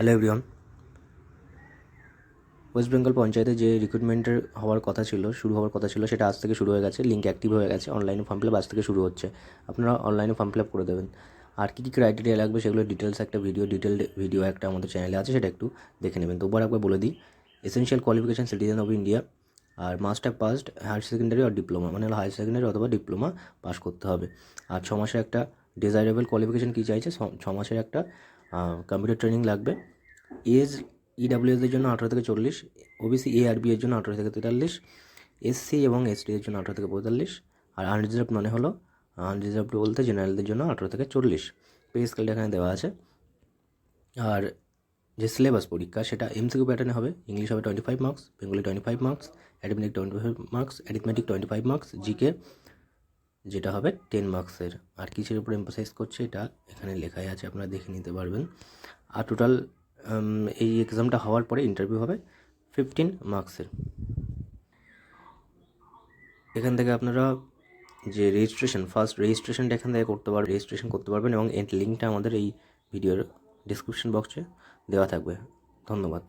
Hello everyone. West Bengal পঞ্চায়েতে যে রিক্রুটমেন্টের শুরু হওয়ার কথা ছিল সেটা আজ থেকে শুরু হয়ে গেছে। লিঙ্ক অ্যাক্টিভ হয়ে গেছে। অনলাইনে ফর্ম ফিল আপ আজ থেকে শুরু হচ্ছে। আপনারা অনলাইনে ফর্ম ফিল আপ করে দেবেন। আর কী কী ক্রাইটেরিয়া লাগবে সেগুলো ডিটেলস একটা ডিটেলড ভিডিও একটা আমাদের চ্যানেলে আছে, সেটা একটু দেখে নেবেন। তো একবার বলে দিই, essential qualification citizen of India, আর must have passed higher secondary আর ডিপ্লোমা, মানে হলো হায়ার সেকেন্ডারি অথবা ডিপ্লোমা পাস করতে হবে। আর 6 মাসের একটা ডিজায়ারেবল কোয়ালিফিকেশান কী চাইছে, 6 মাসের একটা কম্পিউটার ট্রেনিং লাগবে। এজ ইডাব্লিউএসদের জন্য 18 থেকে 40, ওবিসি এ আর বি এর জন্য 18 থেকে 43, এসসি এবং এসটি এর জন্য 18 থেকে 45, আর আনরিজার্ভ মানে হলো আনরিজার্ভ বলতে জেনারেলদের জন্য 18 থেকে 40। পে স্কেলটা এখানে দেওয়া আছে। আর যে সিলেবাস পরীক্ষা সেটা এমসিকিউ প্যাটার্নে হবে। ইংলিশ হবে 25 marks, Bengali 25 marks, arithmetic 25 marks, arithmetic 25 marks, GK যেটা হবে 10 মার্কসের। আর কিসের উপর এমফাসাইজ করছে এটা এখানে লেখাই আছে, আপনারা দেখে নিতে পারবেন। আর টোটাল এই এক্সামটা হওয়ার পরে ইন্টারভিউ হবে 15 মার্কসের। এখান থেকে আপনারা যে ফার্স্ট রেজিস্ট্রেশনটা এখান থেকে রেজিস্ট্রেশন করতে পারবেন এবং এর লিঙ্কটা আমাদের এই ভিডিওর ডিসক্রিপশন বক্সে দেওয়া থাকবে। ধন্যবাদ।